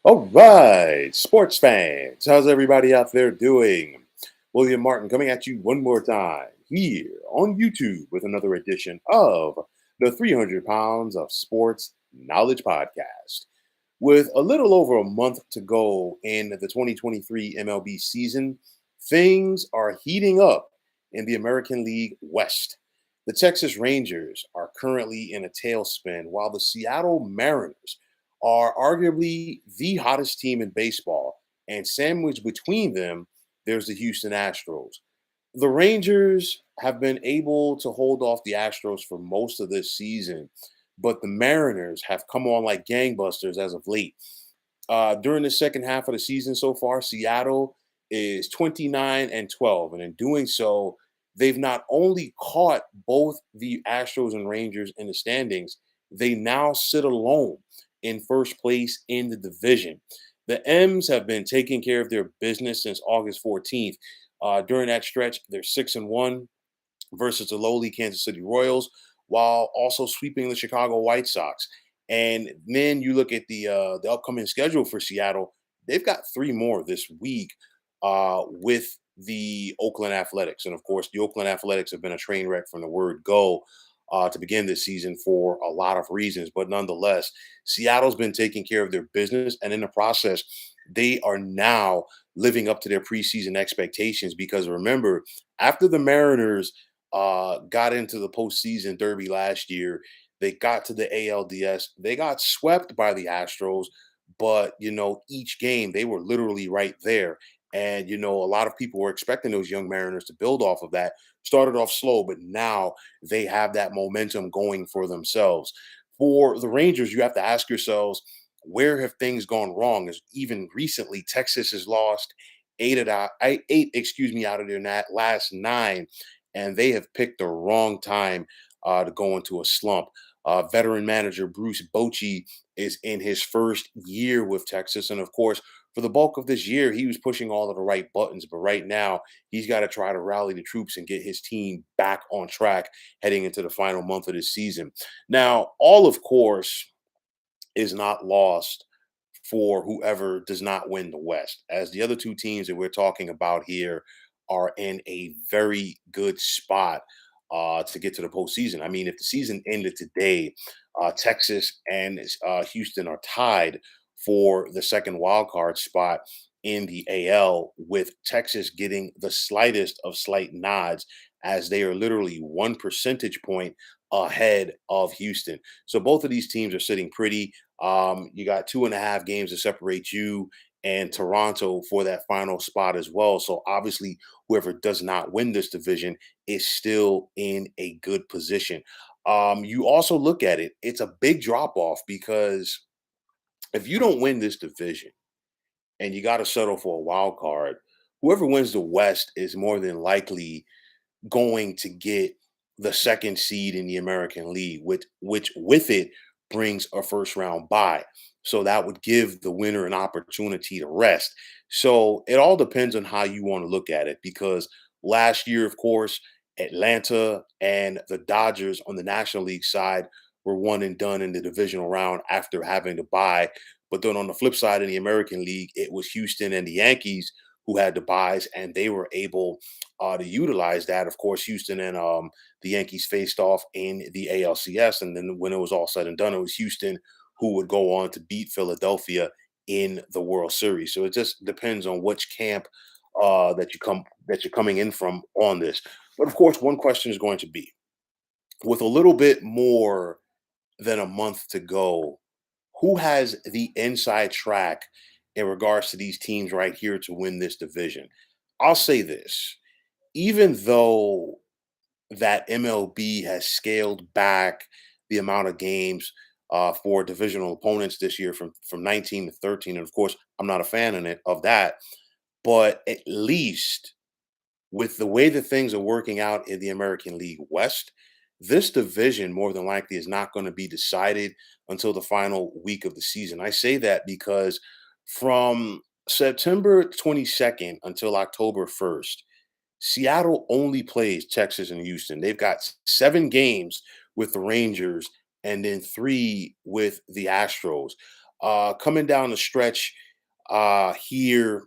All right, sports fans, how's everybody out there doing? William Martin coming at you one more time here on YouTube with another edition of the 300 Pounds of Sports Knowledge Podcast. With a little over a month to go in the 2023 MLB season, things are heating up in the American League West. The Texas Rangers are currently in a tailspin, while the Seattle Mariners are arguably the hottest team in baseball. And sandwiched between them, there's the Houston Astros. The Rangers have been able to hold off the Astros for most of this season, but the Mariners have come on like gangbusters as of late. During the second half of the season so far, Seattle is 29 and 12. And in doing so, they've not only caught both the Astros and Rangers in the standings, they now sit alone in first place in the division. The M's have been taking care of their business since August 14th. During that stretch, they're 6-1 versus the lowly Kansas City Royals, while also sweeping the Chicago White Sox. And then you look at the upcoming schedule for Seattle; they've got three more this week with the Oakland Athletics, and of course, the Oakland Athletics have been a train wreck from the word go. To begin this season for a lot of reasons, but nonetheless, Seattle's been taking care of their business, and in the process, they are now living up to their preseason expectations. Because remember, after the Mariners got into the postseason derby last year. They got to the ALDS. They got swept by the Astros, but each game they were literally right there. And a lot of people were expecting those young Mariners to build off of that. Started off slow, but now they have that momentum going for themselves. For the Rangers, you have to ask yourselves, where have things gone wrong? As even recently, Texas has lost eight out of their last nine, and they have picked the wrong time to go into a slump. Veteran manager Bruce Bochy is in his first year with Texas, and of course, for the bulk of this year, he was pushing all of the right buttons. But right now, he's got to try to rally the troops and get his team back on track heading into the final month of this season. Now, all of course is not lost for whoever does not win the West, as the other two teams that we're talking about here are in a very good spot to get to the postseason. I mean, if the season ended today, Texas and Houston are tied for the second wild card spot in the AL, with Texas getting the slightest of slight nods, as they are literally 1 percentage point ahead of Houston. So both of these teams are sitting pretty. You got 2.5 games to separate you and Toronto for that final spot as well. So obviously, whoever does not win this division is still in a good position. You also look at it; it's a big drop off, because if you don't win this division and you got to settle for a wild card, whoever wins the West is more than likely going to get the second seed in the American League, which with it brings a first round bye. So that would give the winner an opportunity to rest. So it all depends on how you want to look at it, because last year, of course, Atlanta and the Dodgers on the National League side were one and done in the divisional round after having to bye. But then on the flip side, in the American League, it was Houston and the Yankees who had the buys, and they were able to utilize that. Of course, Houston and the Yankees faced off in the ALCS, and then when it was all said and done, it was Houston who would go on to beat Philadelphia in the World Series. So it just depends on which camp that you're coming in from on this. But of course, one question is going to be, with a little bit more than a month to go, who has the inside track in regards to these teams right here to win this division? I'll say this: even though that MLB has scaled back the amount of games for divisional opponents this year from 19 to 13, and of course, I'm not a fan of that. But at least with the way that things are working out in the American League West, this division more than likely is not going to be decided until the final week of the season. I say that because from September 22nd until October 1st, Seattle only plays Texas and Houston. They've got 7 games with the Rangers and then 3 with the Astros. Coming down the stretch here,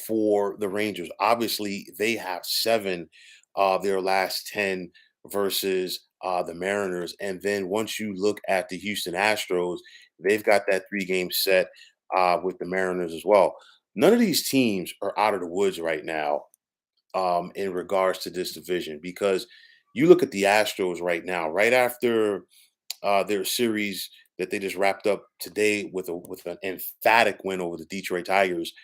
for the Rangers, obviously they have seven of their last 10 versus the Mariners. And then once you look at the Houston Astros, they've got that three-game set with the Mariners as well. None of these teams are out of the woods right now in regards to this division because you look at the Astros right now, right after their series that they just wrapped up today with an emphatic win over the Detroit Tigers.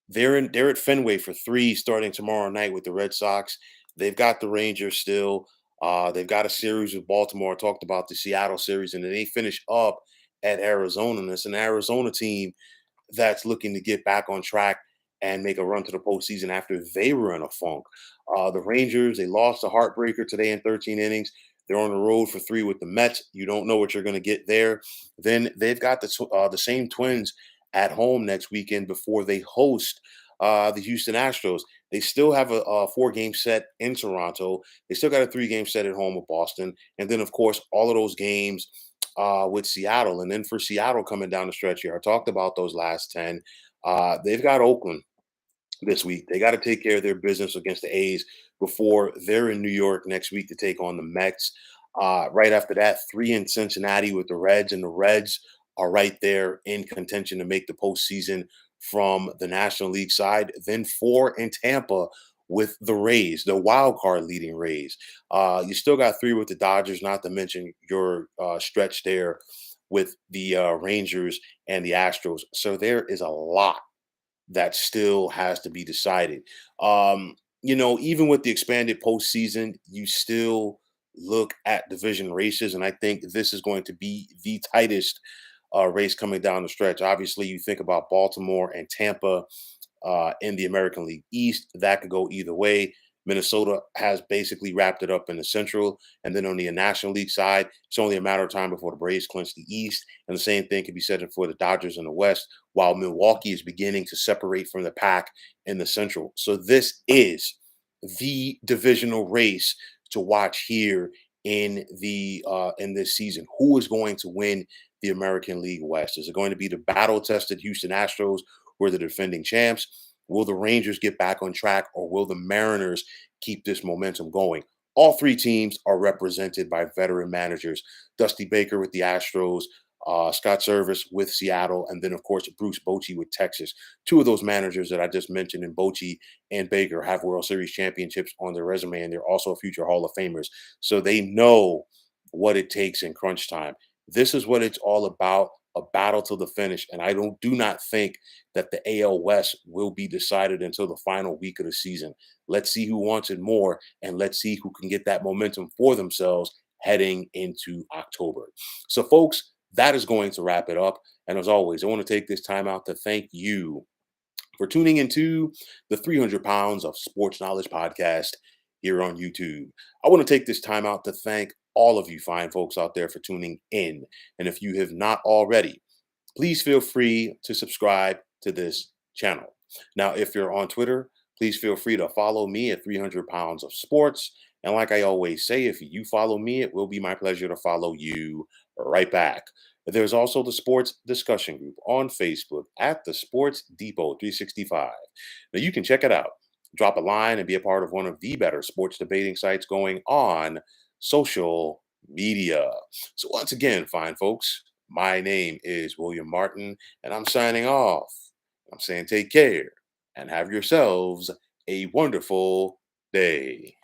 They're at Fenway for three starting tomorrow night with the Red Sox. They've got the Rangers still. They've got a series with Baltimore. I talked about the Seattle series, and then they finish up at Arizona. And it's an Arizona team that's looking to get back on track and make a run to the postseason after they were in a funk. The Rangers, they lost a heartbreaker today in 13 innings. They're on the road for three with the Mets. You don't know what you're going to get there. Then they've got the same Twins at home next weekend before they host the Houston Astros. They still have a four-game set in Toronto. They still got a three-game set at home with Boston. And then, of course, all of those games with Seattle. And then for Seattle coming down the stretch here, I talked about those last 10. They've got Oakland this week. They got to take care of their business against the A's before they're in New York next week to take on the Mets. Right after that, three in Cincinnati with the Reds, and the Reds are right there in contention to make the postseason from the National League side. Then four in Tampa with the Rays, the wild card leading Rays. You still got three with the Dodgers, not to mention your stretch there with the Rangers and the Astros. So there is a lot that still has to be decided. Even with the expanded postseason, you still look at division races, and I think this is going to be the tightest race coming down the stretch. Obviously, you think about Baltimore and Tampa in the American League East. That could go either way. Minnesota has basically wrapped it up in the Central. And then on the National League side, it's only a matter of time before the Braves clinch the East. And the same thing can be said for the Dodgers in the West, while Milwaukee is beginning to separate from the pack in the Central. So this is the divisional race to watch here in this season. Who is going to win the American League West? Is it going to be the battle-tested Houston Astros, who are the defending champs? Will the Rangers get back on track, or will the Mariners keep this momentum going? All three teams are represented by veteran managers. Dusty Baker with the Astros, Scott Service with Seattle, and then, of course, Bruce Bochy with Texas. Two of those managers that I just mentioned in Bochy and Baker have World Series championships on their resume, and they're also future Hall of Famers. So they know what it takes in crunch time. This is what it's all about, a battle to the finish. And I do not think that the AL West will be decided until the final week of the season. Let's see who wants it more, and let's see who can get that momentum for themselves heading into October. So, folks, that is going to wrap it up. And as always, I want to take this time out to thank you for tuning into the 300 Pounds of Sports Knowledge podcast here on YouTube. I want to take this time out to thank all of you fine folks out there for tuning in. And if you have not already, please feel free to subscribe to this channel. Now, if you're on Twitter, please feel free to follow me at 300 Pounds of Sports. And like I always say, if you follow me, it will be my pleasure to follow you right back. There's also the sports discussion group on Facebook at the Sports Depot 365. Now you can check it out. Drop a line and be a part of one of the better sports debating sites going on social media. So once again, fine folks, my name is William Martin, and I'm signing off. I'm saying take care and have yourselves a wonderful day.